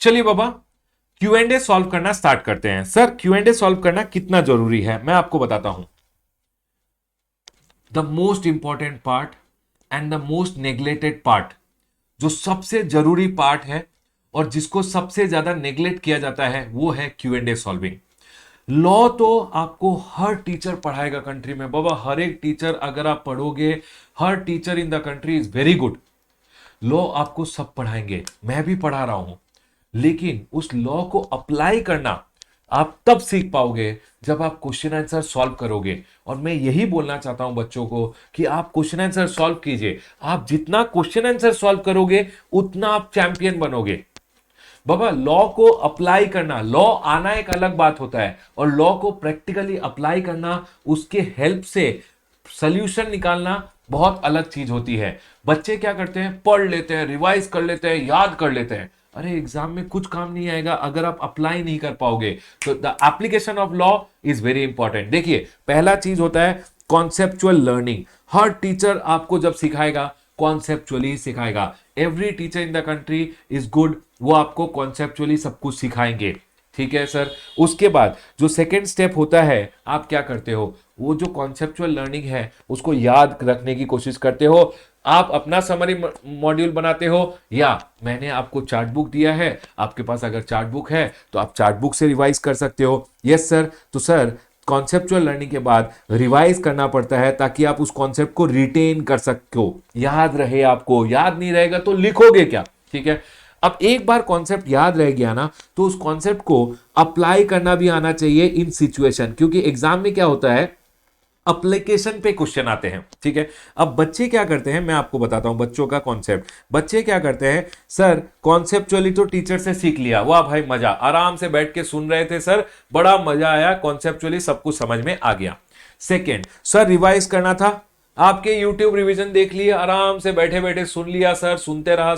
चलिए बाबा, Q and A solve करना start करते हैं। Sir Q and A solve करना कितना जरूरी है, मैं आपको बताता हूं। The most important part and the most neglected part, जो सबसे जरूरी पार्ट है और जिसको सबसे ज्यादा नेग्लेक्ट किया जाता है, वो है Q and A solving. Law तो आपको हर टीचर पढ़ाएगा कंट्री में बाबा, हर एक टीचर अगर आप पढ़ोगे, हर teacher in the country is very good. Law आपको सब पढ़ाएंगे, मैं भी पढ़ा रहा हूं, लेकिन उस लॉ को अप्लाई करना आप तब सीख पाओगे जब आप क्वेश्चन आंसर सॉल्व करोगे। और मैं यही बोलना चाहता हूं बच्चों को कि आप क्वेश्चन आंसर सॉल्व कीजिए। आप जितना क्वेश्चन आंसर सॉल्व करोगे उतना आप चैंपियन बनोगे। बाबा लॉ को अप्लाई करना, लॉ आना एक अलग बात होता है, और लॉ को प्रैक्टिकली अप्लाई करना, उसके हेल्प से सॉल्यूशन निकालना बहुत अलग चीज होती है। बच्चे क्या करते हैं, पढ़ लेते हैं, रिवाइज कर लेते हैं, याद कर लेते हैं, अरे एग्जाम में कुछ काम नहीं आएगा अगर आप अप्लाई नहीं कर पाओगे। तो the application of law is very important. देखिए पहला चीज होता है कॉन्सेप्चुअल लर्निंग। हर टीचर आपको जब सिखाएगा कॉन्सेप्चुअली सिखाएगा। Every teacher in the country is good, वो आपको कॉन्सेप्चुअली सब कुछ सिखाएंगे। ठीक है सर। उसके बाद जो सेकेंड स्टेप होता है, आप क्या करते हो, वो जो कॉन्सेप्चुअल लर्निंग है उसको याद रखने की कोशिश करते हो। आप अपना समरी मॉड्यूल बनाते हो, या मैंने आपको चार्ट बुक दिया है, आपके पास अगर चार्ट बुक है तो आप चार्ट बुक से रिवाइज कर सकते हो। Yes sir. तो सर कॉन्सेप्चुअल लर्निंग के बाद रिवाइज करना पड़ता है ताकि आप उस कॉन्सेप्ट को रिटेन कर सको, याद रहे आपको। याद नहीं रहेगा तो लिखोगे क्या। ठीक है। अब एक बार कॉन्सेप्ट याद रह गया ना, तो उस कॉन्सेप्ट को अप्लाई करना भी आना चाहिए इन सिचुएशन, क्योंकि एग्जाम में क्या होता है, एप्लीकेशन पे क्वेश्चन आते हैं। ठीक है। अब बच्चे क्या करते हैं, मैं आपको बताता हूं बच्चों का कॉन्सेप्ट। बच्चे क्या करते हैं, सर कॉन्सेप्चुअली तो टीचर से सीख लिया, वाह भाई मजा, आराम से बैठ के सुन रहे थे सर, बड़ा मजा आया, कॉन्सेप्चुअली सब कुछ समझ में आ गया। सेकेंड, सर रिवाइज करना था, आपके YouTube रिवीजन देख लिए, आराम से बैठे बैठे सुन लिया सर, सुनते रहा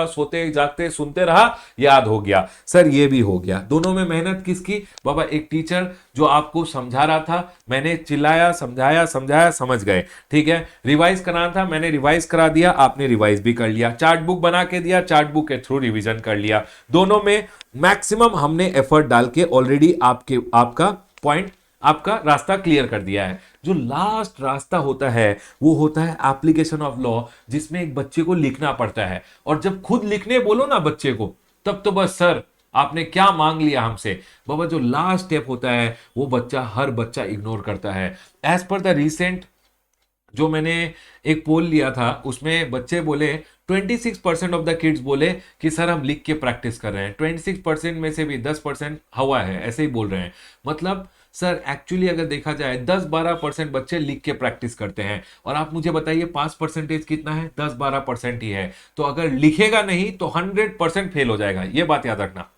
सोते जागते सुनते रहा, याद हो गया सर, ये भी हो गया। दोनों में मेहनत किसकी बाबा, एक टीचर जो आपको समझा रहा था, मैंने चिल्लाया समझाया समझ गए। ठीक है। रिवाइज कराना था, मैंने रिवाइज करा दिया, आपने रिवाइज भी कर लिया। चार्ट बुक बना के दिया, चार्ट बुक के थ्रू रिवीजन कर लिया। दोनों में मैक्सिमम हमने एफर्ट डाल के ऑलरेडी आपका पॉइंट, आपका रास्ता क्लियर कर दिया है। जो लास्ट रास्ता होता है वो होता है एप्लीकेशन ऑफ लॉ, जिसमें एक बच्चे को लिखना पड़ता है। और जब खुद लिखने बोलो ना बच्चे को, तब तो बस सर आपने क्या मांग लिया हमसे। बाबा जो लास्ट स्टेप होता है वो हर बच्चा इग्नोर करता है। एज पर द रिसेंट जो मैंने एक पोल लिया था, उसमें बच्चे बोले 26% ऑफ द किड्स बोले कि सर हम लिख के प्रैक्टिस कर रहे हैं। 26% में से भी 10% हवा है, ऐसे ही बोल रहे हैं। मतलब सर एक्चुअली अगर देखा जाए 10-12% बच्चे लिख के प्रैक्टिस करते हैं। और आप मुझे बताइए पास परसेंटेज कितना है, 10-12% ही है। तो अगर लिखेगा नहीं तो 100% फेल हो जाएगा, ये बात याद रखना।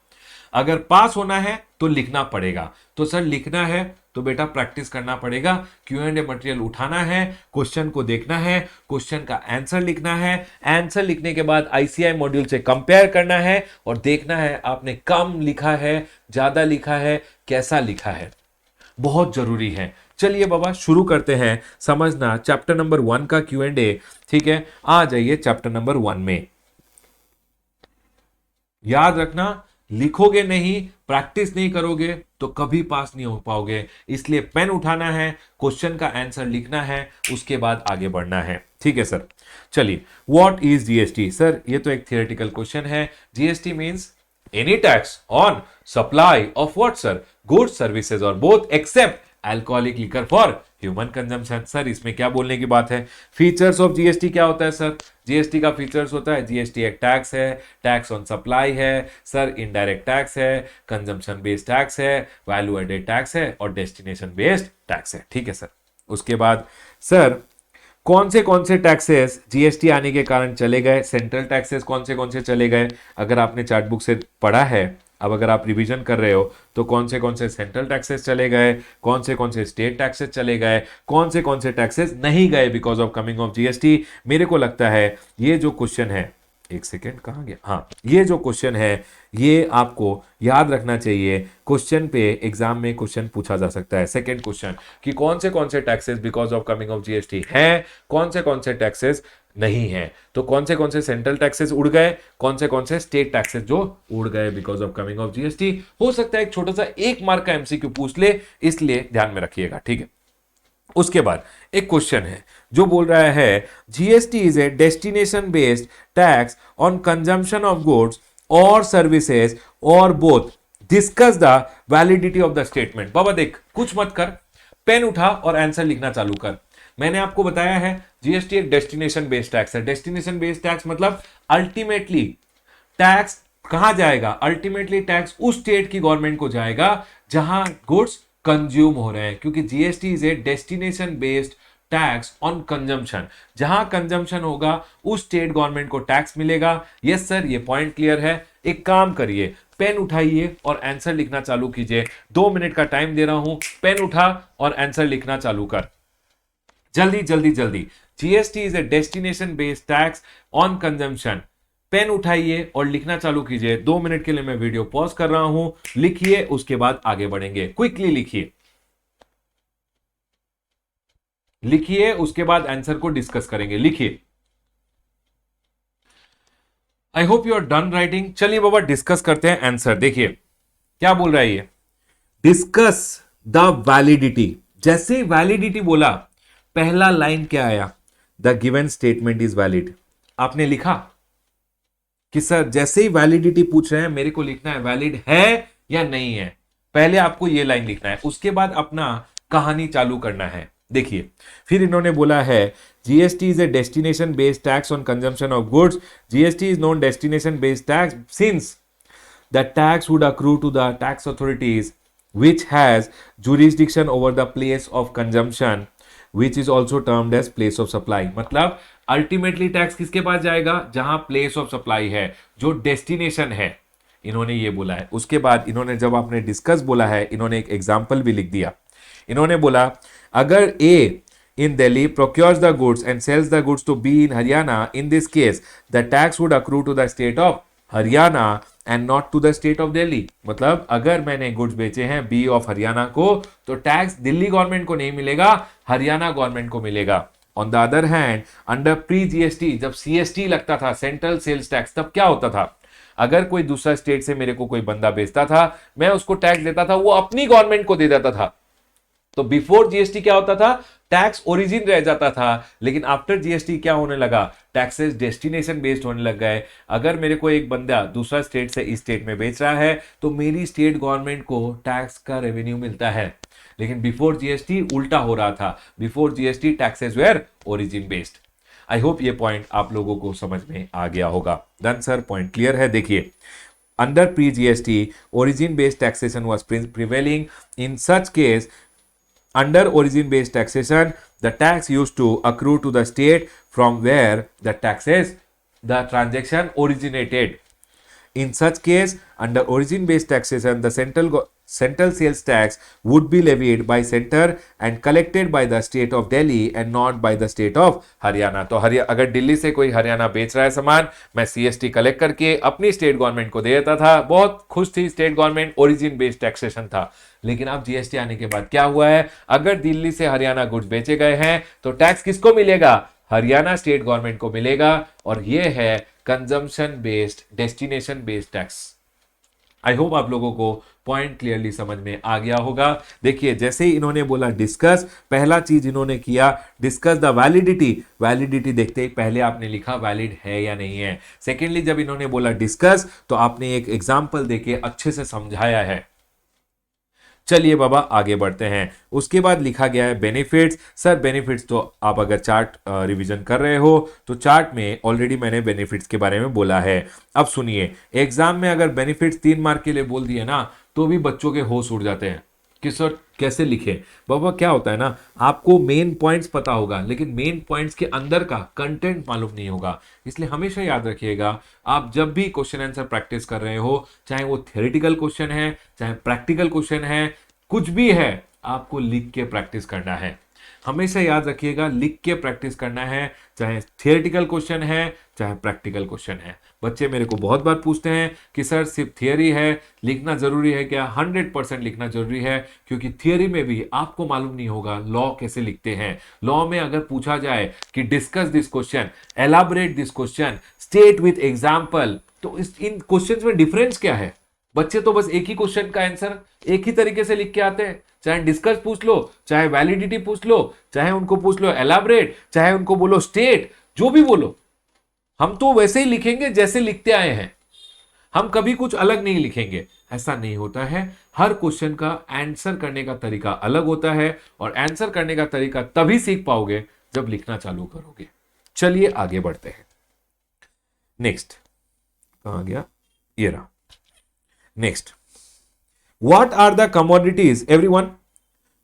अगर पास होना है तो लिखना पड़ेगा। तो सर लिखना है तो बेटा प्रैक्टिस करना पड़ेगा। क्यू एंड ए मटेरियल उठाना है, क्वेश्चन को देखना है, क्वेश्चन का आंसर लिखना है, आंसर लिखने के बाद आईसीआई मॉड्यूल से कंपेयर करना है और देखना है आपने कम लिखा है, ज्यादा लिखा है, कैसा लिखा है। बहुत जरूरी है। चलिए बाबा शुरू करते हैं समझना चैप्टर नंबर 1 का क्यू एंड ए। ठीक है। आ जाइए चैप्टर नंबर 1 में। याद रखना, लिखोगे नहीं, प्रैक्टिस नहीं करोगे तो कभी पास नहीं हो पाओगे। इसलिए पेन उठाना है, क्वेश्चन का आंसर लिखना है, उसके बाद आगे बढ़ना है। ठीक है सर। चलिए, व्हाट इज जीएसटी। सर ये तो एक थियोरेटिकल क्वेश्चन है। GST means any tax on supply of what sir, goods services or both except alcoholic liquor for human consumption. Sir इसमें क्या बोलने की बात है। फीचर्स ऑफ जीएसटी क्या होता है सर, जीएसटी का फीचर्स होता है, जीएसटी एक टैक्स है, टैक्स ऑन सप्लाई है सर, इनडायरेक्ट टैक्स है, कंजम्पशन बेस्ड टैक्स है, वैल्यू एडेड टैक्स है और डेस्टिनेशन बेस्ड टैक्स है। ठीक है सर। उसके बाद सर कौन से टैक्सेस जीएसटी आने के कारण चले गए, सेंट्रल टैक्सेस कौन से चले गए। अगर आपने चार्ट बुक से पढ़ा है, अब अगर आप रिवीजन कर रहे हो तो कौन से सेंट्रल टैक्सेस चले गए, कौन से स्टेट टैक्सेस चले गए, कौन से टैक्सेस नहीं गए because of coming of GST. मेरे को लगता है ये जो क्वेश्चन है, एक सेकेंड कहाँ गया, हाँ ये जो क्वेश्चन है ये आपको याद रखना चाहिए। क्वेश्चन पे एग्जाम में क्वेश्चन पूछा जा सकता है। सेकंड क्वेश्चन कि कौन से taxes because of coming of GST हैं, कौन से टैक्सेस नहीं है। तो कौन से सेंट्रल टैक्सेस उड़ गए, कौन से स्टेट टैक्सेस जो उड़ गए because of coming of GST. हो सकता है एक छोटा सा 1 मार्क का एमसीक्यू पूछ ले, इसलिए ध्यान में रखिएगा, ठीक है। उसके बाद एक क्वेश्चन है जो बोल रहा है GST is a destination based tax on consumption of goods or services or both, discuss the validity of the statement. बाबा देख, कुछ मत कर, पेन उठा और आंसर लिखना चालू कर। मैंने आपको बताया है जीएसटी एक डेस्टिनेशन बेस्ड टैक्स है। डेस्टिनेशन बेस्ड टैक्स मतलब अल्टीमेटली टैक्स कहां जाएगा, अल्टीमेटली टैक्स उस स्टेट की गवर्नमेंट को जाएगा जहां गुड्स कंज्यूम हो रहे हैं, क्योंकि GST is a destination based tax on consumption. जहां कंजम्पशन होगा उस स्टेट गवर्नमेंट को टैक्स मिलेगा। यस सर, ये पॉइंट क्लियर है। एक काम करिए, पेन उठाइए और आंसर लिखना चालू कीजिए। 2 मिनट का टाइम दे रहा हूं, पेन उठा और आंसर लिखना चालू कर, जल्दी जल्दी जल्दी। GST is a destination based tax on consumption. Pen उठाइए और लिखना चालू कीजिए। 2 मिनट के लिए मैं वीडियो पॉज कर रहा हूं, लिखिए, उसके बाद आगे बढ़ेंगे। क्विकली लिखिए, लिखिए, उसके बाद आंसर को डिस्कस करेंगे। लिखिए। I hope you are done writing. चलिए बाबा डिस्कस करते हैं आंसर। देखिए क्या बोल रहा है ये, डिस्कस द वैलिडिटी। जैसे ही वैलिडिटी बोला, पहला लाइन क्या आया, the given statement is valid. आपने लिखा कि सर जैसे ही वैलिडिटी पूछ रहे हैं मेरे को लिखना है वैलिड है या नहीं है। पहले आपको ये लाइन लिखना है, उसके बाद अपना कहानी चालू करना है। देखिए फिर इन्होंने बोला है GST is a destination based tax on consumption of goods. GST is non destination based tax since the tax would accrue to the tax authorities which has jurisdiction over the place of consumption which is also termed as place of supply। मतलब ultimately tax किसके पास जाएगा, जहां place of supply है, जो destination है। इन्होंने ये बोला है। उसके बाद इन्होंने जब आपने डिस्कस बोला है, इन्होंने एक एग्जाम्पल भी लिख दिया। इन्होंने बोला अगर ए in Delhi procures the goods and sells the goods to B in Haryana, in this case the tax would accrue to the state of Haryana and not to the state of Delhi. मतलब अगर मैंने goods बेचे हैं B of Haryana को, तो tax Delhi government को नहीं मिलेगा, हरियाणा गवर्नमेंट को मिलेगा। On the other hand under pre GST, जब सीएसटी लगता था, सेंट्रल सेल्स टैक्स, तब क्या होता था, अगर कोई दूसरा स्टेट से मेरे को कोई बंदा बेचता था, मैं उसको टैक्स देता था, वो अपनी गवर्नमेंट को दे देता था। तो बिफोर जीएसटी क्या होता था, टैक्स ओरिजिन रह जाता था, लेकिन आफ्टर जीएसटी क्या होने लगा, टैक्सेस डेस्टिनेशन बेस्ड होने लग गए। अगर मेरे को एक बंदा दूसरा स्टेट से इस स्टेट में बेच रहा है, तो मेरी स्टेट गवर्नमेंट को टैक्स का रेवेन्यू मिलता है। लेकिन बिफोर जीएसटी उल्टा हो रहा था, before GST taxes were origin based. I hope ये पॉइंट आप लोगों को समझ में आ गया होगा। डन सर, पॉइंट क्लियर है। देखिए under pre GST origin based taxation was prevailing. In such case under origin based taxation, the tax used to accrue to the state from where the transaction originated. In such case, under origin based taxation, the central sales tax would be levied by center and collected by the state of Delhi and not by the state of Haryana। तो अगर दिल्ली से कोई हरियाणा बेच रहा है सामान, मैं CST collect करके अपनी स्टेट गवर्नमेंट को दे देता था। बहुत खुश थी state government, origin based taxation था। लेकिन अब जीएसटी आने के बाद क्या हुआ है, अगर दिल्ली से हरियाणा गुड्स बेचे गए हैं, तो टैक्स किसको मिलेगा, हरियाणा स्टेट गवर्नमेंट को मिलेगा। और यह है consumption based destination based tax. I hope आप लोगों को पॉइंट क्लियरली समझ में आ गया होगा। देखिए जैसे ही इन्होंने बोला डिस्कस, पहला चीज इन्होंने किया डिस्कस द वैलिडिटी। वैलिडिटी देखते ही पहले आपने लिखा वैलिड है या नहीं है। सेकेंडली जब इन्होंने बोला डिस्कस, तो आपने एक एग्जाम्पल देके अच्छे से समझाया है। चलिए बाबा आगे बढ़ते हैं। उसके बाद लिखा गया है बेनिफिट्स। सर बेनिफिट्स तो आप अगर चार्ट रिवीजन कर रहे हो, तो चार्ट में ऑलरेडी मैंने बेनिफिट्स के बारे में बोला है। अब सुनिए, एग्जाम में अगर बेनिफिट्स 3 मार्क के लिए बोल दिए ना, तो भी बच्चों के होश उड़ जाते हैं कि सर कैसे लिखे। बाबा क्या होता है ना, आपको मेन पॉइंट्स पता होगा, लेकिन मेन पॉइंट्स के अंदर का कंटेंट मालूम नहीं होगा। इसलिए हमेशा याद रखिएगा, आप जब भी क्वेश्चन आंसर प्रैक्टिस कर रहे हो, चाहे वो थ्योरेटिकल क्वेश्चन है, चाहे प्रैक्टिकल क्वेश्चन है, कुछ भी है, आपको लिख के प्रैक्टिस करना है। हमेशा याद रखिएगा, लिख के प्रैक्टिस करना है, चाहे थियोरेटिकल क्वेश्चन है चाहे प्रैक्टिकल क्वेश्चन है। बच्चे मेरे को बहुत बार पूछते हैं कि सर सिर्फ थियरी है, लिखना जरूरी है क्या? 100% लिखना जरूरी है, क्योंकि थियरी में भी आपको मालूम नहीं होगा लॉ कैसे लिखते हैं। लॉ में अगर पूछा जाए कि discuss this question, elaborate this question, state with example, तो इन क्वेश्चन में डिफरेंस क्या है? बच्चे तो बस एक ही क्वेश्चन का आंसर एक ही तरीके से लिख के आते हैं। चाहे डिस्कस पूछ लो, चाहे वैलिडिटी पूछ लो, चाहे उनको पूछ लो एलाबरेट, चाहे उनको बोलो स्टेट, जो भी बोलो, हम तो वैसे ही लिखेंगे जैसे लिखते आए हैं। हम कभी कुछ अलग नहीं लिखेंगे। ऐसा नहीं होता है। हर क्वेश्चन का आंसर करने का तरीका अलग होता है, और आंसर करने का तरीका तभी सीख पाओगे जब लिखना चालू करोगे। चलिए आगे बढ़ते हैं। नेक्स्ट कहां गया? ये रहा। Next, what are the commodities everyone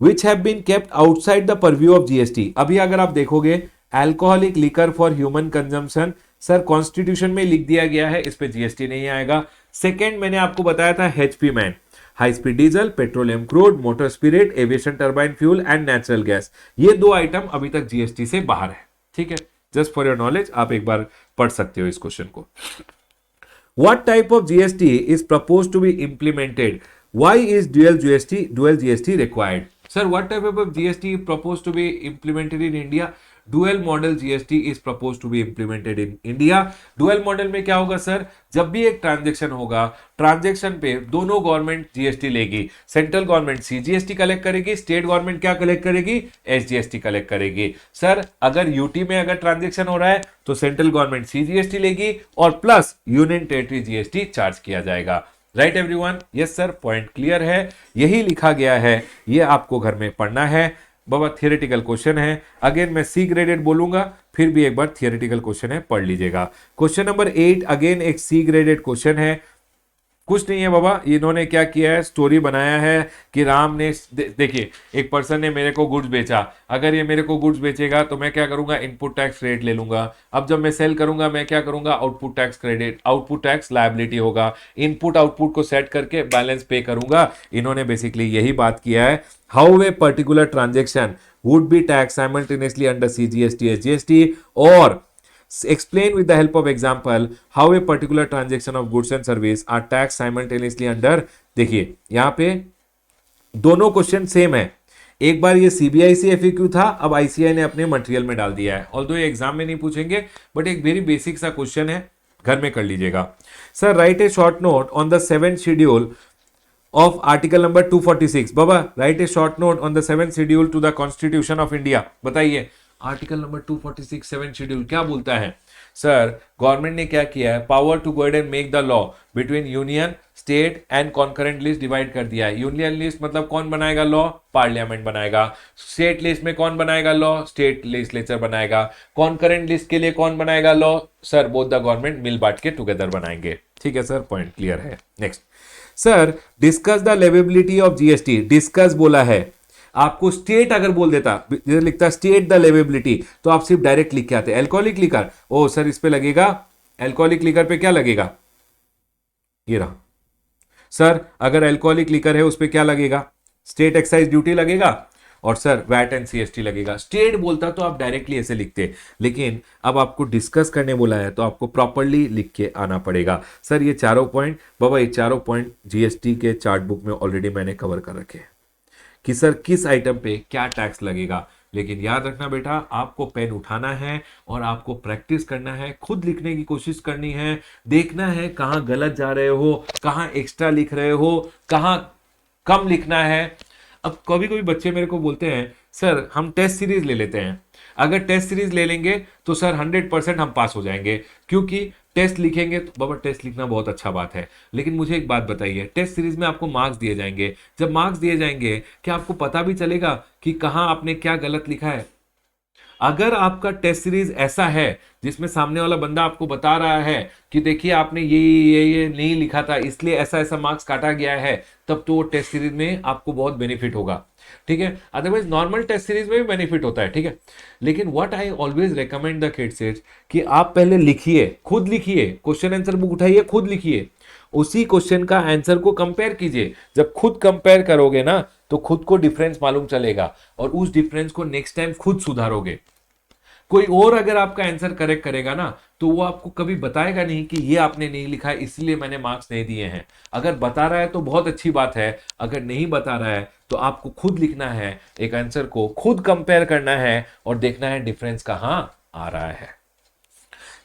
which have been kept outside the purview of GST? अभी अगर आप देखोगे alcoholic liquor for human consumption, sir constitution में लिख दिया गया है, इस पे जीएसटी नहीं आएगा। सेकेंड मैंने आपको बताया था HP man, high speed diesel, petroleum crude, motor spirit, aviation turbine fuel and natural gas, ये 2 आइटम अभी तक जीएसटी से बाहर है। ठीक है, जस्ट फॉर योर नॉलेज आप एक बार पढ़ सकते हो इस क्वेश्चन को। What type of GST is proposed to be implemented? Why is dual GST required? Sir, what type of GST is proposed to be implemented in India? Dual model GST is proposed to be implemented in India. Dual model में क्या होगा sir? जब भी एक transaction होगा, transaction पे दोनों government GST लेगी। सेंट्रल गवर्नमेंट सीजीएसटी कलेक्ट करेगी, स्टेट गवर्नमेंट क्या कलेक्ट करेगी? एसजीएसटी कलेक्ट करेगी। सर अगर यूटी में अगर ट्रांजेक्शन हो रहा है तो सेंट्रल गवर्नमेंट सीजीएसटी लेगी और plus union territory GST charge किया जाएगा। Right everyone? Yes sir, point clear है, यही लिखा गया है, ये आपको घर में पढ़ना है। बाबा थियोरेटिकल क्वेश्चन है, अगेन मैं सी ग्रेडेड बोलूंगा, फिर भी एक बार थियोरेटिकल क्वेश्चन है, पढ़ लीजिएगा। क्वेश्चन नंबर 8 अगेन एक सी ग्रेडेड क्वेश्चन है। कुछ नहीं है बाबा, इन्होंने क्या किया है, स्टोरी बनाया है कि राम ने देखिए एक पर्सन ने मेरे को गुड्स बेचा, अगर ये मेरे को गुड्स बेचेगा तो मैं क्या करूंगा, इनपुट टैक्स क्रेडिट ले लूंगा। अब जब मैं सेल करूंगा मैं क्या करूंगा, output tax credit, output tax liability होगा। इनपुट आउटपुट को सेट करके बैलेंस पे करूंगा। इन्होंने बेसिकली यही बात किया है। How a particular transaction would be tax simultaneously under CGST, SGST, और explain with the help of example how a particular transaction of goods and service are taxed simultaneously under। देखिए यहां पे दोनों क्वेश्चन सेम है। एक बार ये CBIC FAQ था, अब आईसीआई ने अपने मटेरियल में डाल दिया है। ऑल्दो ये एग्जाम में नहीं पूछेंगे, बट एक वेरी बेसिक सा क्वेश्चन है, घर में कर लीजिएगा। Sir write a short note on the 7th schedule of article number 246। बाबा write a short note on the 7th schedule to the constitution of India. बताइए आर्टिकल नंबर 246 7th शेड्यूल क्या बोलता है? सर गवर्नमेंट ने क्या किया है, power to go and make the law between union, state and concurrent list divide कर दिया है। यूनियन लिस्ट मतलब कौन बनाएगा लॉ? पार्लियामेंट बनाएगा। स्टेट लिस्ट में कौन बनाएगा लॉ? स्टेट लेजिस्लेचर बनाएगा। कॉन्करेंट लिस्ट के लिए कौन बनाएगा law? Sir both the government मिल बांट के टुगेदर बनाएंगे। ठीक है सर, पॉइंट क्लियर है। Next sir discuss the leviability of GST. Discuss बोला है, आपको स्टेट अगर बोल देता, जैसे लिखता स्टेट द लेवेबिलिटी, तो आप सिर्फ डायरेक्ट लिख के आते अल्कोहलिक लिकर। ओ सर इस पे लगेगा, अल्कोहलिक लिकर पे क्या लगेगा? ये रहा। सर अगर अल्कोहलिक लिकर है उस पे क्या लगेगा? स्टेट एक्साइज ड्यूटी लगेगा, और सर वैट एंड सीएसटी लगेगा। स्टेट बोलता तो आप डायरेक्टली ऐसे लिखते, लेकिन अब आपको डिस्कस करने बोला है तो आपको प्रॉपर्ली लिख के आना पड़ेगा। सर ये चारों पॉइंट, बाबा ये चारों पॉइंट जीएसटी के चार्ट बुक में ऑलरेडी मैंने कवर कर रखे हैं कि सर किस आइटम पे क्या टैक्स लगेगा। लेकिन याद रखना बेटा, आपको पेन उठाना है और आपको प्रैक्टिस करना है, खुद लिखने की कोशिश करनी है, देखना है कहाँ गलत जा रहे हो, कहाँ एक्स्ट्रा लिख रहे हो, कहाँ कम लिखना है। अब कभी कभी बच्चे मेरे को बोलते हैं सर हम टेस्ट सीरीज ले लेते हैं, अगर टेस्ट सीरीज ले लेंगे तो सर 100% हम पास हो जाएंगे, क्योंकि टेस्ट लिखेंगे तो बाबा टेस्ट लिखना बहुत अच्छा बात है, लेकिन मुझे एक बात बताइए, टेस्ट सीरीज में आपको मार्क्स दिए जाएंगे, जब मार्क्स दिए जाएंगे क्या आपको पता भी चलेगा कि कहाँ आपने क्या गलत लिखा है? अगर आपका टेस्ट सीरीज ऐसा है जिसमें सामने वाला बंदा आपको बता रहा है कि देखिए आपने ये नहीं लिखा था इसलिए ऐसा ऐसा मार्क्स काटा गया है, तब तो वो टेस्ट सीरीज में आपको बहुत बेनिफिट होगा। ठीक है, अदरवाइज नॉर्मल टेस्ट सीरीज में भी बेनिफिट होता है। ठीक है, लेकिन what I always recommend the kids is कि आप पहले लिखिए, खुद लिखिए, क्वेश्चन आंसर बुक उठाइए, खुद लिखिए, उसी क्वेश्चन का आंसर को कंपेयर कीजिए। जब खुद कंपेयर करोगे ना तो खुद को डिफरेंस मालूम चलेगा और उस डिफरेंस को नेक्स्ट टाइम खुद सुधारोगे। कोई और अगर आपका आंसर करेक्ट करेगा ना तो वो आपको कभी बताएगा नहीं कि ये आपने नहीं लिखा है इसलिए मैंने मार्क्स नहीं दिए हैं। अगर बता रहा है तो बहुत अच्छी बात है, अगर नहीं बता रहा है तो आपको खुद लिखना है, एक आंसर को खुद कंपेयर करना है और देखना है डिफरेंस कहां आ रहा है।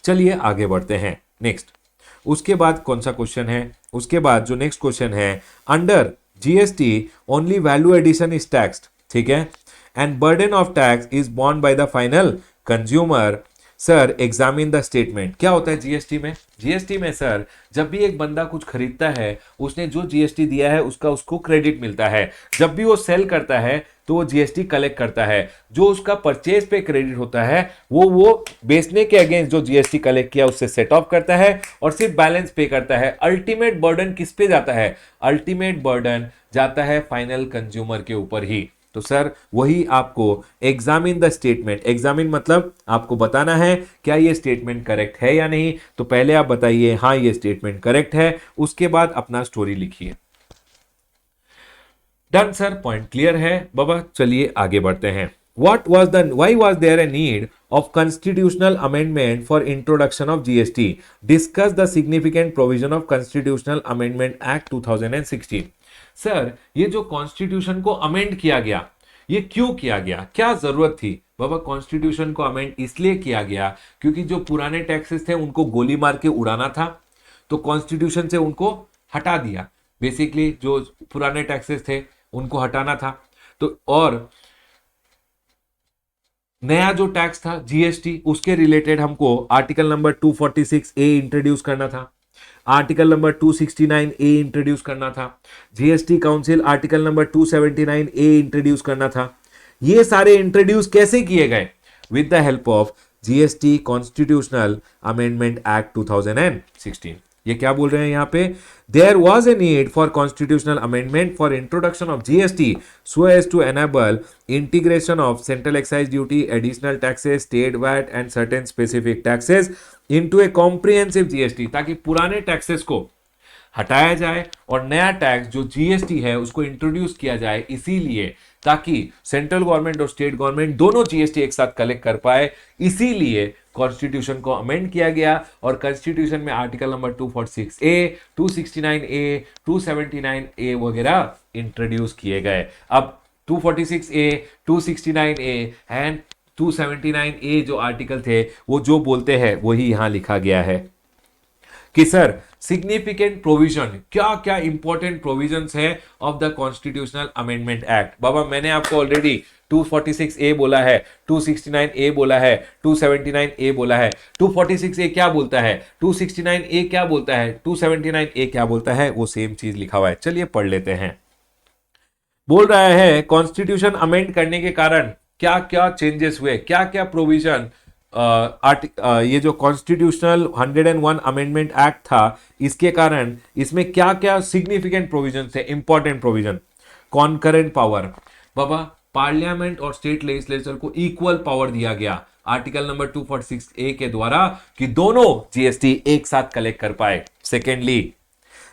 चलिए आगे बढ़ते हैं नेक्स्ट। उसके बाद कौन सा क्वेश्चन है, उसके बाद जो नेक्स्ट क्वेश्चन है, under GST only value addition is taxed, ठीक है, and burden of tax is borne by the final consumer. Sir examine the statement. क्या होता है जीएसटी में? जीएसटी में सर जब भी एक बंदा कुछ खरीदता है उसने जो जीएसटी दिया है उसका उसको क्रेडिट मिलता है। जब भी वो सेल करता है तो वो जीएसटी कलेक्ट करता है। जो उसका परचेज पे क्रेडिट होता है वो बेचने के अगेंस्ट जो जीएसटी कलेक्ट किया उससे सेट ऑफ करता है और सिर्फ बैलेंस पे करता है। अल्टीमेट बर्डन किस पे जाता है? अल्टीमेट बर्डन जाता है फाइनल कंज्यूमर के ऊपर ही। तो सर वही आपको एग्जामिन द स्टेटमेंट, एग्जामिन मतलब आपको बताना है क्या ये स्टेटमेंट करेक्ट है या नहीं। तो पहले आप बताइए हाँ ये स्टेटमेंट करेक्ट है, उसके बाद अपना स्टोरी लिखिए। डन सर, पॉइंट क्लियर है बाबा। चलिए आगे बढ़ते हैं। Why was there a need of constitutional amendment for introduction of GST? Discuss the significant provision of Constitutional Amendment Act 2016. Sir ये जो कॉन्स्टिट्यूशन को अमेंड किया गया ये क्यों किया गया, क्या जरूरत थी? बाबा कॉन्स्टिट्यूशन को अमेंड इसलिए किया गया क्योंकि जो पुराने टैक्सेस थे उनको गोली मार के उड़ाना था, तो कॉन्स्टिट्यूशन से उनको हटा दिया। बेसिकली जो पुराने टैक्सेस थे उनको हटाना था। तो और नया जो टैक्स था जीएसटी उसके रिलेटेड हमको आर्टिकल नंबर 246 ए इंट्रोड्यूस करना था, आर्टिकल नंबर 269 ए इंट्रोड्यूस करना था, GST council article number 279 A introduce करना था। ये सारे इंट्रोड्यूस कैसे किए गए? With the help of GST constitutional amendment act 2016। ये क्या बोल रहे हैं यहाँ पे? There was a need for constitutional amendment for introduction of GST so as to enable integration of central excise duty, additional taxes, state VAT and certain specific taxes into a comprehensive GST, ताकि पुराने taxes को हटाया जाए और नया tax जो GST है उसको इंट्रोड्यूस किया जाए, इसीलिए ताकि सेंट्रल गवर्नमेंट और स्टेट गवर्नमेंट दोनों जीएसटी एक साथ कलेक्ट कर पाए। इसीलिए कॉन्स्टिट्यूशन को अमेंड किया गया और कॉन्स्टिट्यूशन में आर्टिकल नंबर 246 ए, 269 ए, 279 ए वगैरह इंट्रोड्यूस किए गए। अब 246 ए, 269 ए एंड 279 ए जो आर्टिकल थे वो जो बोलते हैं वही यहां लिखा गया है कि सर सिग्निफिकेंट प्रोविजन, क्या क्या इंपॉर्टेंट प्रोविजंस है of the constitutional amendment act. बाबा मैंने आपको ऑलरेडी 246 ए बोला है, 269 ए बोला है, 279 ए बोला है। 246 ए क्या बोलता है, 269 ए क्या बोलता है, 279 ए क्या बोलता है, वो सेम चीज लिखा हुआ है। चलिए पढ़ लेते हैं। बोल रहा है कॉन्स्टिट्यूशन अमेंड करने के कारण क्या क्या चेंजेस हुए, क्या क्या प्रोविजन ये जो कॉन्स्टिट्यूशनल 101 अमेंडमेंट एक्ट था इसके कारण इसमें क्या क्या सिग्निफिकेंट प्रोविजन थे, इंपॉर्टेंट प्रोविजन। कॉन्करेंट पावर, बाबा पार्लियामेंट और स्टेट लेजिस्लेचर को इक्वल पावर दिया गया आर्टिकल नंबर 246 ए के द्वारा कि दोनों जीएसटी एक साथ कलेक्ट कर पाए। सेकेंडली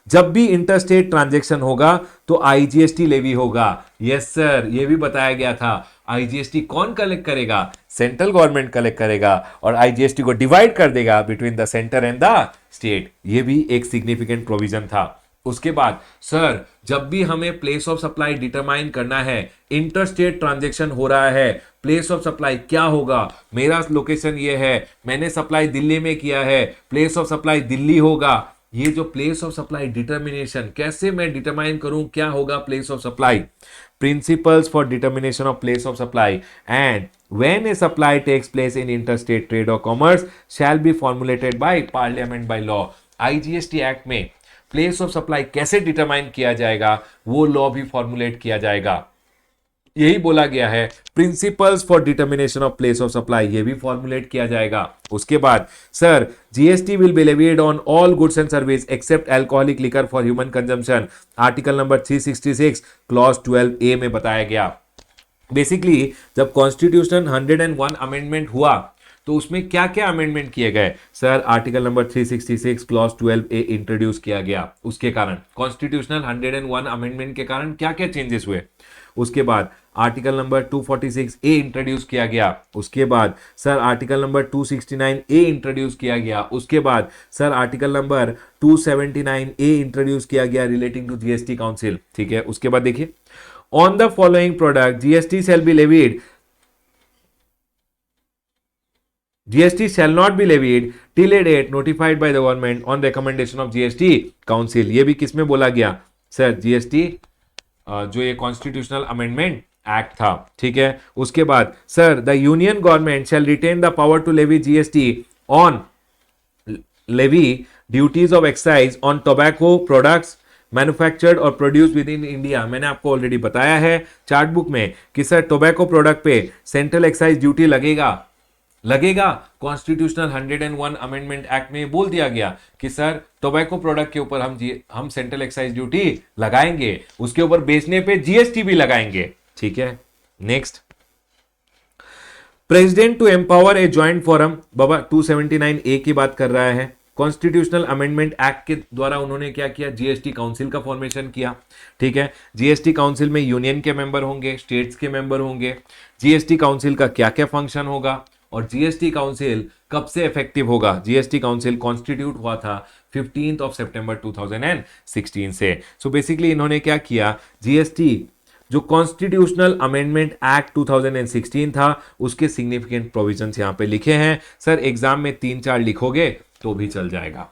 जब भी इंटरस्टेट ट्रांजैक्शन होगा तो आईजीएसटी लेवी होगा। यस सर, ये भी बताया गया था। आईजीएसटी कौन कलेक्ट करेगा? सेंट्रल गवर्नमेंट कलेक्ट करेगा और आईजीएसटी को डिवाइड कर देगा between the centre and the state. ये भी एक सिग्निफिकेंट प्रोविजन था। उसके बाद सर जब भी हमें प्लेस ऑफ सप्लाई डिटरमाइन करना है, इंटरस्टेट ट्रांजैक्शन हो रहा है, प्लेस ऑफ सप्लाई क्या होगा? मेरा लोकेशन ये है, मैंने सप्लाई दिल्ली में किया है, प्लेस ऑफ सप्लाई दिल्ली होगा। ये जो प्लेस ऑफ सप्लाई डिटर्मिनेशन, कैसे मैं डिटरमाइन करूं क्या होगा place of supply? Principles for determination of place of supply and when a supply takes place in interstate trade और commerce shall be formulated by parliament by law. IGST act में place of supply कैसे determine किया जाएगा वो law भी formulate किया जाएगा। यही बोला गया है, principles for determination of place of supply, ये भी फॉर्मुलेट किया जाएगा। उसके बाद sir GST will be levied on all goods and service except alcoholic liquor for human consumption, article number 366 clause 12 A में बताया गया। बेसिकली जब कॉन्स्टिट्यूशन 101 अमेंडमेंट हुआ तो उसमें क्या क्या अमेंडमेंट किए गए sir? Article number 366 clause 12A introduce किया गया, उसके कारण कॉन्स्टिट्यूशनल 101 अमेंडमेंट के कारण क्या क्या चेंजेस हुए। उसके बाद आर्टिकल नंबर 246A इंट्रोड्यूस किया गया। उसके बाद sir article number 269A introduce किया गया। उसके बाद sir article number 279A introduce किया गया रिलेटिंग टू जीएसटी काउंसिल। ठीक है, उसके बाद देखिए, on the following product GST shall be levied, GST shall not be levied till a date notified by the government on recommendation of GST council। ये भी किसमें बोला गया सर? GST जो ये कॉन्स्टिट्यूशनल अमेंडमेंट एक्ट था। ठीक है, उसके बाद sir the union government shall retain the power to levy GST on levy duties of excise on tobacco products manufactured और प्रोड्यूस विद इन इंडिया। मैंने आपको ऑलरेडी बताया है चार्ट बुक में कि सर टोबैको प्रोडक्ट पे सेंट्रल एक्साइज ड्यूटी लगेगा। Constitutional 101 amendment act में बोल दिया गया कि सर टोबैको प्रोडक्ट के ऊपर हम सेंट्रल एक्साइज ड्यूटी लगाएंगे, उसके ऊपर बेचने पे जीएसटी भी लगाएंगे। ठीक है, next, president to empower a joint forum. बाबा 279A की बात कर रहा है। कॉन्स्टिट्यूशनल अमेंडमेंट एक्ट के द्वारा उन्होंने क्या किया? जीएसटी काउंसिल का फॉर्मेशन किया। ठीक है, जीएसटी काउंसिल में यूनियन के मेंबर होंगे, स्टेट्स के मेंबर होंगे। जीएसटी काउंसिल का क्या क्या फंक्शन होगा और जीएसटी काउंसिल कब से इफेक्टिव होगा? जीएसटी काउंसिल कॉन्स्टिट्यूट हुआ था 15 सितंबर 2016 से। सो बेसिकली इन्होंने क्या किया? जीएसटी जो कॉन्स्टिट्यूशनल अमेंडमेंट एक्ट 2016 था उसके सिग्निफिकेंट प्रोविजंस यहां पे लिखे हैं। सर एग्जाम में 3-4 लिखोगे तो भी चल जाएगा।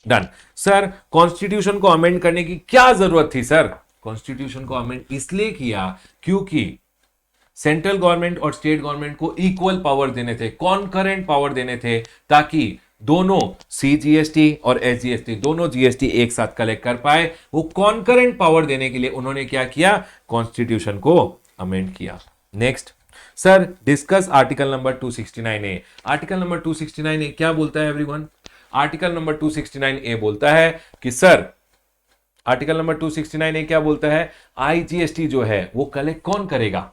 डन। सर कॉन्स्टिट्यूशन को अमेंड करने की क्या जरूरत थी? सर कॉन्स्टिट्यूशन को अमेंड इसलिए किया क्योंकि सेंट्रल गवर्नमेंट और स्टेट गवर्नमेंट को इक्वल पावर देने थे, कॉन्करेंट पावर देने थे, ताकि दोनों सीजीएसटी और एसजीएसटी दोनों जीएसटी एक साथ कलेक्ट कर पाए। वो कॉन्करेंट पावर देने के लिए उन्होंने क्या किया? कॉन्स्टिट्यूशन को अमेंड किया। Next sir discuss article number 269A। Article number 269A क्या बोलता है एवरीवन? आर्टिकल नंबर 269A बोलता है कि सर आर्टिकल नंबर 269A क्या बोलता है? आईजीएसटी जो है वो कलेक्ट कौन करेगा?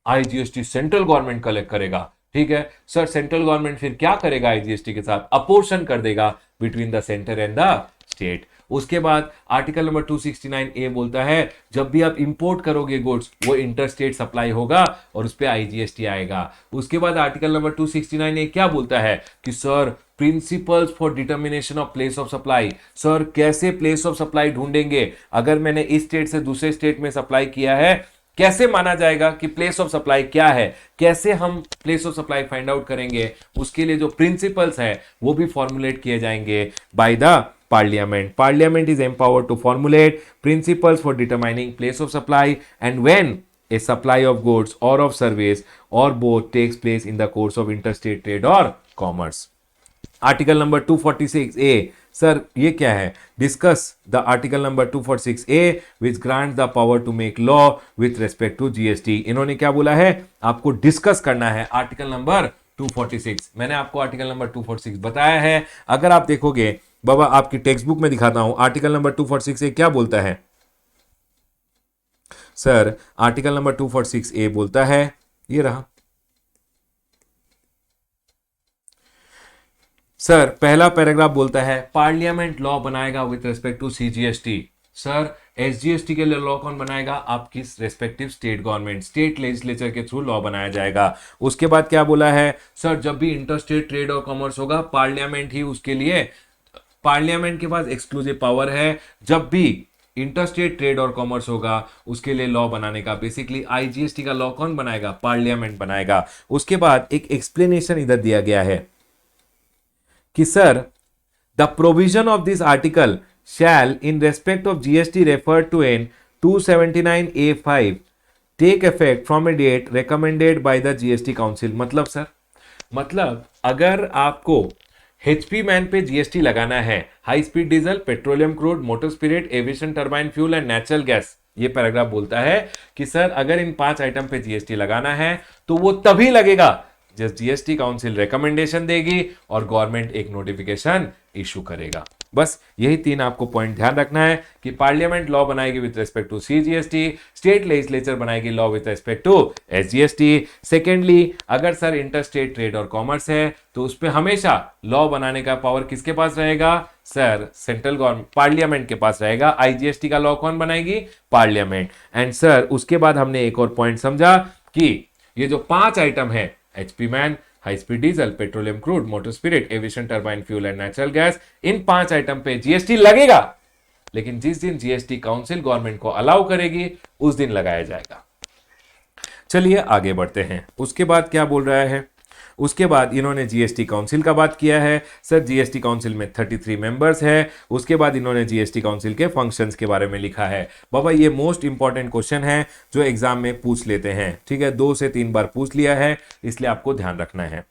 आईजीएसटी सेंट्रल गवर्नमेंट कलेक्ट करेगा। ठीक है सर, सेंट्रल गवर्नमेंट फिर क्या करेगा? आईजीएसटी के साथ अपोर्शन कर देगा between the centre and the state. उसके बाद आर्टिकल नंबर 269A बोलता है जब भी आप इंपोर्ट करोगे गुड्स वो इंटर स्टेट सप्लाई होगा और उस पर आईजीएसटी आएगा। उसके बाद आर्टिकल नंबर 269A क्या बोलता है कि sir principles for determination of place of supply. Sir कैसे प्लेस ऑफ सप्लाई ढूंढेंगे? अगर मैंने इस स्टेट से दूसरे स्टेट में सप्लाई किया है, कैसे माना जाएगा कि प्लेस ऑफ सप्लाई क्या है? कैसे हम place of supply find out करेंगे? उसके लिए जो प्रिंसिपल्स है वो भी फॉर्मुलेट किए जाएंगे by the parliament. Parliament is empowered to formulate principles for determining place of supply and when a supply of goods or of service or both takes place in the course of interstate trade or commerce। Article number 246A sir ये क्या है? Discuss the article number 246A which grant the power to make law with respect to GST. इन्होंने क्या बोला है? आपको discuss करना है आर्टिकल नंबर 246। मैंने आपको आर्टिकल नंबर 246 बताया है। अगर आप देखोगे बाबा आपकी टेक्स्ट बुक में दिखाता हूं, आर्टिकल नंबर 246A क्या बोलता है? सर आर्टिकल नंबर 246A बोलता है, ये रहा सर, पहला पैराग्राफ बोलता है पार्लियामेंट लॉ बनाएगा with respect to CGST. Sir SGST के लिए लॉ कौन बनाएगा? आपकी respective state government, state legislature के थ्रू लॉ बनाया जाएगा। उसके बाद क्या बोला है? सर जब भी इंटरस्टेट ट्रेड और कॉमर्स होगा पार्लियामेंट ही उसके लिए, पार्लियामेंट के पास एक्सक्लूसिव पावर है। जब भी इंटरस्टेट ट्रेड और कॉमर्स होगा उसके लिए लॉ बनाने का। बेसिकली आईजीएसटी का लॉ कौन बनाएगा? पार्लियामेंट बनाएगा। उसके बाद एक एक्सप्लेनेशन इधर दिया गया है कि sir the provision of this article shall in respect of GST referred to in 279A5 take effect from a date recommended by the GST council. मतलब सर, मतलब अगर आपको एचपी मैन पे जीएसटी लगाना है, high speed diesel, petroleum crude, motor spirit, aviation turbine fuel and natural gas, ये पैराग्राफ बोलता है कि सर अगर इन 5 आइटम पे जीएसटी लगाना है तो वो तभी लगेगा जब जीएसटी काउंसिल रिकमेंडेशन देगी और गवर्नमेंट एक नोटिफिकेशन इशू करेगा। बस यही 3 आपको पॉइंट ध्यान रखना है कि पार्लियामेंट लॉ बनाएगी with respect to CGST, state legislature बनाएगी law with respect to SGST. Secondly, अगर सर इंटर स्टेट ट्रेड और कॉमर्स है तो उस पर हमेशा लॉ बनाने का पावर किसके पास रहेगा? सर सेंट्रल गवर्नमेंट, पार्लियामेंट के पास रहेगा। आईजीएसटी का लॉ कौन बनाएगी? पार्लियामेंट। एंड सर उसके बाद हमने एक और पॉइंट समझा कि ये जो 5 आइटम है, HP man, high speed diesel, petroleum crude, motor spirit, aviation turbine fuel and natural gas, in 5 item पे जीएसटी लगेगा, लेकिन जिस दिन जीएसटी काउंसिल गवर्नमेंट को अलाउ करेगी उस दिन लगाया जाएगा। चलिए आगे बढ़ते हैं। उसके बाद क्या बोल रहा है? उसके बाद इन्होंने जीएसटी काउंसिल का बात किया है। सर जीएसटी काउंसिल में 33 मेंबर्स है। उसके बाद इन्होंने जीएसटी काउंसिल के फंक्शंस के बारे में लिखा है। बाबा ये मोस्ट इंपॉर्टेंट क्वेश्चन है जो एग्जाम में पूछ लेते हैं, ठीक है, 2 से 3 बार पूछ लिया है, इसलिए आपको ध्यान रखना है।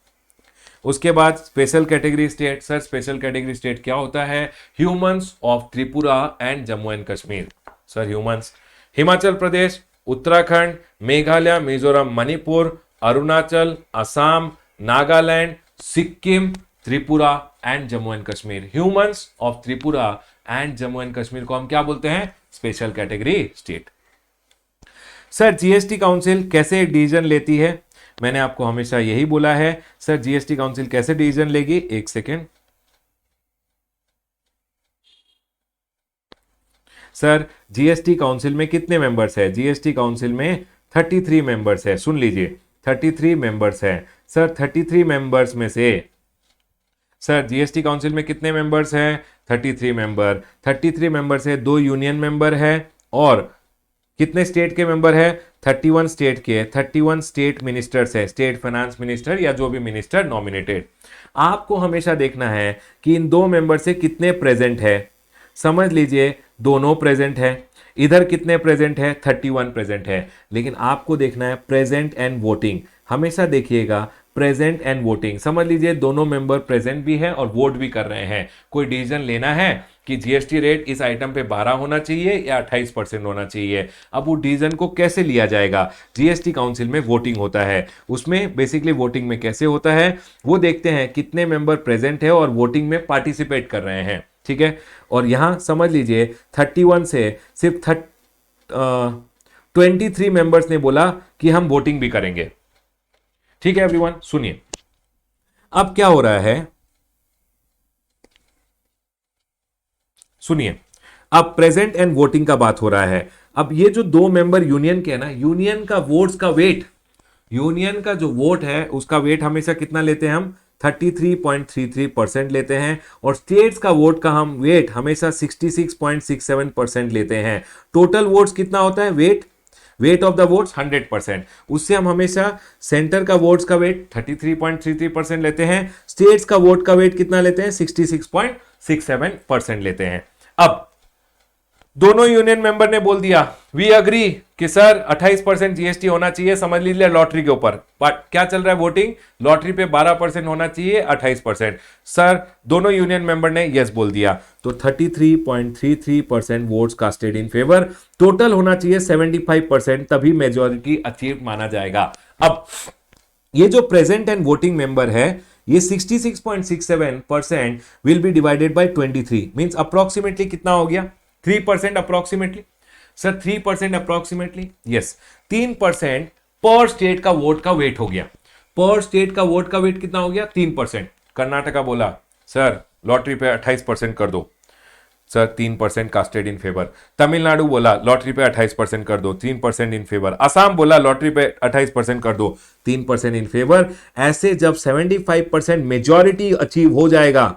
उसके बाद special category state. Sir special category state क्या होता है? Humans of Tripura and Jammu and Kashmir. Sir humans Himachal Pradesh, Uttarakhand, Meghalaya, Mizoram, Manipur, Arunachal, Assam, Nagaland, Sikkim, Tripura and Jammu and Kashmir. Humans of Tripura and Jammu and Kashmir को हम क्या बोलते हैं? Special category state. Sir GST council कैसे डिसीजन लेती है? मैंने आपको हमेशा यही बोला है। सर जीएसटी काउंसिल कैसे डिसीजन लेगी? एक सेकेंड। सर जीएसटी काउंसिल में कितने मेंबर्स है? जीएसटी काउंसिल में 33 मेंबर्स है। सुन लीजिए 33 मेंबर्स है। सर 33 मेंबर्स में से, सर जीएसटी काउंसिल में कितने मेंबर्स हैं? 33 मेंबर। 33 मेंबर से 2 यूनियन मेंबर है और कितने स्टेट के मेंबर है? 31 स्टेट के। 31 स्टेट मिनिस्टर्स है, स्टेट फाइनेंस मिनिस्टर या जो भी मिनिस्टर नॉमिनेटेड। आपको हमेशा देखना है कि इन 2 मेंबर से कितने प्रेजेंट है। समझ लीजिए दोनों प्रेजेंट है। इधर कितने प्रेजेंट है? 31 प्रेजेंट है। लेकिन आपको देखना है प्रेजेंट एंड वोटिंग। हमेशा देखिएगा प्रेजेंट एंड वोटिंग। समझ लीजिए दोनों मेंबर प्रेजेंट भी है और वोट भी कर रहे हैं। कोई डिसीजन लेना है कि जीएसटी रेट इस आइटम पे 12 होना चाहिए या 28% होना चाहिए। अब वो डिसीजन को कैसे लिया जाएगा? जीएसटी काउंसिल में वोटिंग होता है। उसमें बेसिकली वोटिंग में कैसे होता है वो देखते हैं कितने मेंबर प्रेजेंट है और वोटिंग में पार्टिसिपेट कर रहे हैं, ठीक है। और यहां समझ लीजिए 31 से सिर्फ 23 मेंबर्स ने बोला कि हम वोटिंग भी करेंगे, ठीक है एवरीवन। सुनिए अब क्या हो रहा है, सुनिए अब प्रेजेंट एंड वोटिंग का बात हो रहा है। अब ये जो 2 मेंबर यूनियन के है ना, यूनियन का वोट्स का वेट, यूनियन का जो वोट है उसका वेट हमेशा कितना लेते हैं हम? 33.33% लेते हैं। और स्टेट्स का वोट का हम वेट हमेशा 66.67% लेते हैं। टोटल वोट्स कितना होता है? Weight of the votes 100%। उससे हम हमेशा सेंटर का वोट्स का वेट 33.33% लेते हैं। स्टेट्स का वोट का वेट कितना लेते हैं? 66.67% लेते हैं। अब दोनों यूनियन मेंबर ने बोल दिया वी अग्री कि सर 28% जीएसटी होना चाहिए। समझ लीजिए लॉटरी के ऊपर क्या चल रहा है वोटिंग, लॉटरी पे 12% होना चाहिए, 28%। सर दोनों यूनियन मेंबर ने यस बोल दिया तो 33.33% votes casted in favour. Total होना चाहिए 75%, तभी मेजॉरिटी अचीव माना जाएगा। अब ये जो प्रेजेंट एंड वोटिंग मेंबर है ये 66.67% will be divided by 23 means approximately कितना हो गया? 3% अप्रोक्सीमेटली। सर 3% अप्रोक्सीमेटली, यस 3% पर स्टेट का वोट का वेट हो गया। पर स्टेट का वोट का वेट कितना हो गया? 3%। कर्नाटका बोला सर लॉटरी पे 28% कर दो, sir 3% casted in favour. Tamil Nadu बोला लॉटरी पे 28% कर दो, 3% इन फेवर। असम बोला लॉटरी पे 28% कर दो, 3% इन फेवर। ऐसे जब 75% मेजॉरिटी अचीव हो जाएगा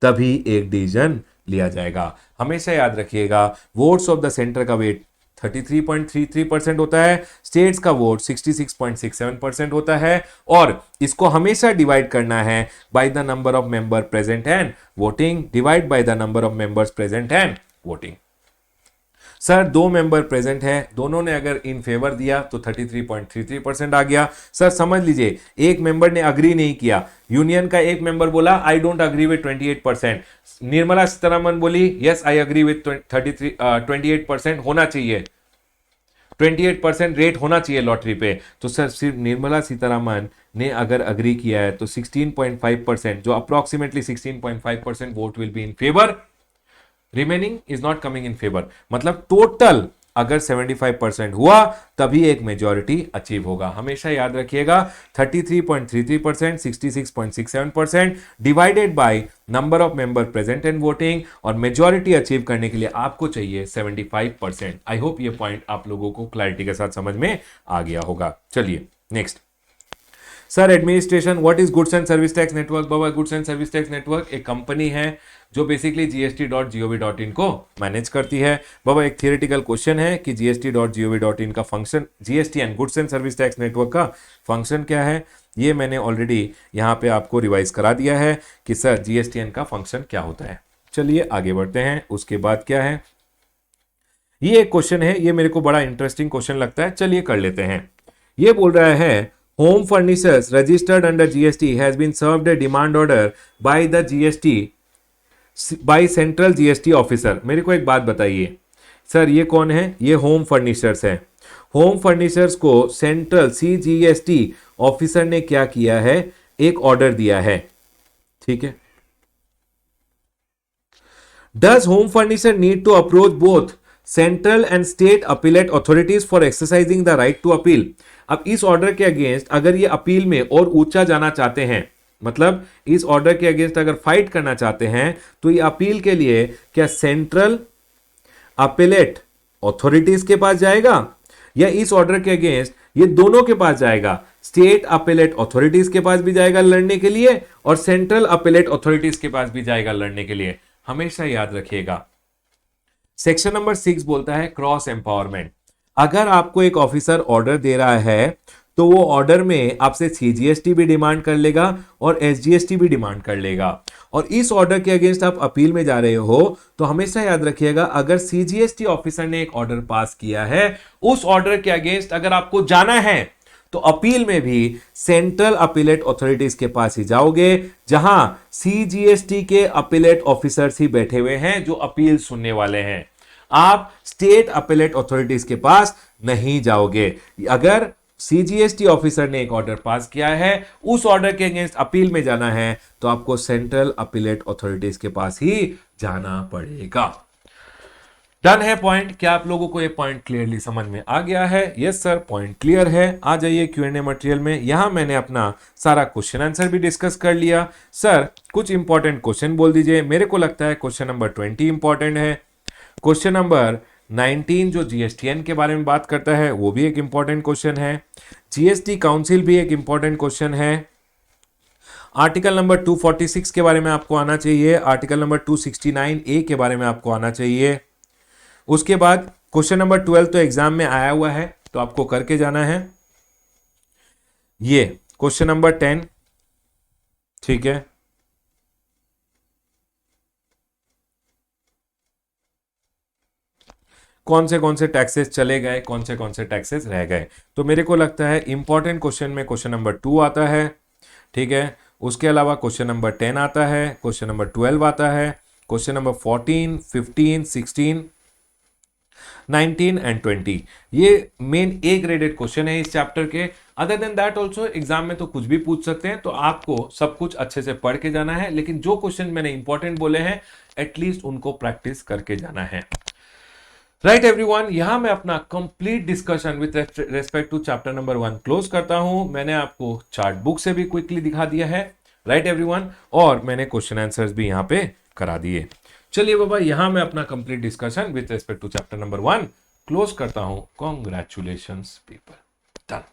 तभी एक डिसीजन लिया जाएगा। हमेशा याद रखिएगा वोट्स ऑफ द सेंटर का वेट 33.33% होता है, स्टेट्स का वोट 66.67% होता है और इसको हमेशा डिवाइड करना है by the number of member present and voting, divide by the number of members present and voting. Sir 2 member present है, दोनों ने अगर इन फेवर दिया तो 33.33% आ गया। सर समझ लीजिए एक मेंबर ने अग्री नहीं किया, यूनियन का एक मेंबर बोला I don't agree with 28%। Nirmala Sitharaman बोली यस आई अग्री विद 28% होना चाहिए। 28% रेट होना चाहिए लॉटरी पे। तो सर सिर्फ निर्मला सीतारामन ने अगर अग्री किया है तो 16.5%, जो approximately 16.5% vote will be in favour, remaining is not coming in favour. मतलब टोटल अगर 75% हुआ तभी एक मेजॉरिटी अचीव होगा। हमेशा याद रखिएगा 33.33%, 66.67% divided by number of member present and voting, और मेजॉरिटी अचीव करने के लिए आपको चाहिए 75%। आई होप ये पॉइंट आप लोगों को क्लैरिटी के साथ समझ में आ गया होगा। चलिए next. Sir administration, what is goods and service tax network? Baba goods and service tax network एक कंपनी है जो बेसिकली gst.gov.in को मैनेज करती है। बाबा एक थियोरेटिकल क्वेश्चन है कि gst.gov.in का function, GST and goods and service tax network का फंक्शन क्या है? ये मैंने ऑलरेडी यहाँ पे आपको रिवाइज करा दिया है कि सर जीएसटीएन का फंक्शन क्या होता है। चलिए आगे बढ़ते हैं। उसके बाद क्या है, ये एक क्वेश्चन है, ये मेरे को बड़ा इंटरेस्टिंग क्वेश्चन लगता है, चलिए कर लेते हैं। ये बोल रहा है home furnitures registered under GST has been served a demand order by the GST by central GST officer. मेरे को एक बात बताइए सर, ये कौन है? ये होम फर्निचर्स है। होम फर्निचर्स को सेंट्रल सीजीएसटी ऑफिसर ने क्या किया है? एक ऑर्डर दिया है, ठीक है। Does home furniture need to approach both central and state appellate authorities for exercising the right to appeal? अब इस ऑर्डर के अगेंस्ट अगर ये अपील में और ऊंचा जाना चाहते हैं, मतलब इस ऑर्डर के अगेंस्ट अगर फाइट करना चाहते हैं, तो ये अपील के लिए क्या सेंट्रल अपीलेट अथॉरिटीज के पास जाएगा, या इस ऑर्डर के अगेंस्ट ये दोनों के पास जाएगा? स्टेट अपीलेट अथॉरिटीज के पास भी जाएगा लड़ने के लिए और सेंट्रल अपीलेट अथॉरिटीज के पास भी जाएगा लड़ने के लिए। हमेशा याद रखिएगा सेक्शन नंबर 6 बोलता है क्रॉस एम्पावरमेंट। अगर आपको एक ऑफिसर ऑर्डर दे रहा है तो वो ऑर्डर में आपसे सीजीएसटी भी डिमांड कर लेगा और एसजीएसटी भी डिमांड कर लेगा, और इस ऑर्डर के अगेंस्ट आप अपील में जा रहे हो तो हमेशा याद रखिएगा अगर सीजीएसटी ऑफिसर ने एक ऑर्डर पास किया है, उस ऑर्डर के अगेंस्ट अगर आपको जाना है तो अपील में भी सेंट्रल अपीलेट अथॉरिटीज के पास ही जाओगे, जहां सीजीएसटी के अपीलेट ऑफिसर्स ही बैठे हुए हैं जो अपील सुनने वाले हैं। आप स्टेट अपीलेट अथॉरिटीज के पास नहीं जाओगे। अगर सीजीएसटी ऑफिसर ने एक ऑर्डर पास किया है, उस ऑर्डर के अगेंस्ट अपील में जाना है तो आपको सेंट्रल अपीलेट अथॉरिटीज के पास ही जाना पड़ेगा। डन है पॉइंट? क्या आप लोगों को ये पॉइंट क्लियरली समझ में आ गया है? यस सर, पॉइंट क्लियर है। आ जाइए क्यूएनए मटेरियल में। यहां मैंने अपना सारा क्वेश्चन आंसर भी डिस्कस कर लिया। सर कुछ इंपॉर्टेंट क्वेश्चन बोल दीजिए। मेरे को लगता है क्वेश्चन नंबर 20 इंपॉर्टेंट है। क्वेश्चन नंबर 19 जो जीएसटीएन के बारे में बात करता है वो भी एक इंपॉर्टेंट क्वेश्चन है। जीएसटी काउंसिल भी एक इंपॉर्टेंट क्वेश्चन है। आर्टिकल नंबर 246 के बारे में आपको आना चाहिए। आर्टिकल नंबर 269A के बारे में आपको आना चाहिए। उसके बाद क्वेश्चन नंबर 12 तो एग्जाम में आया हुआ है तो आपको करके जाना है। ये क्वेश्चन नंबर 10, ठीक है। कौन से टैक्सेस चले गए, कौन से टैक्सेस रह गए, तो मेरे को लगता है इंपॉर्टेंट क्वेश्चन में क्वेश्चन नंबर 2 आता है, ठीक है। उसके अलावा क्वेश्चन नंबर 10 आता है, क्वेश्चन नंबर 12 आता है, क्वेश्चन नंबर 14, 15, 16, 19 एंड 20 ये मेन ए ग्रेडेड क्वेश्चन है इस चैप्टर के। Other than that also exam में तो कुछ भी पूछ सकते हैं, तो आपको सब कुछ अच्छे से पढ़ के जाना है, लेकिन जो क्वेश्चन मैंने इंपॉर्टेंट बोले हैं एटलीस्ट उनको प्रैक्टिस करके जाना है। राइट एवरीवन, यहां मैं अपना complete discussion with respect to chapter number 1 close करता हूं। मैंने आपको चार्ट बुक से भी क्विकली दिखा दिया है, राइट एवरीवन, और मैंने क्वेश्चन आंसर्स भी यहां पे करा दिए। चलिए बाबा, यहां मैं अपना complete discussion with respect to chapter number 1 close करता हूं। Congratulations people, done.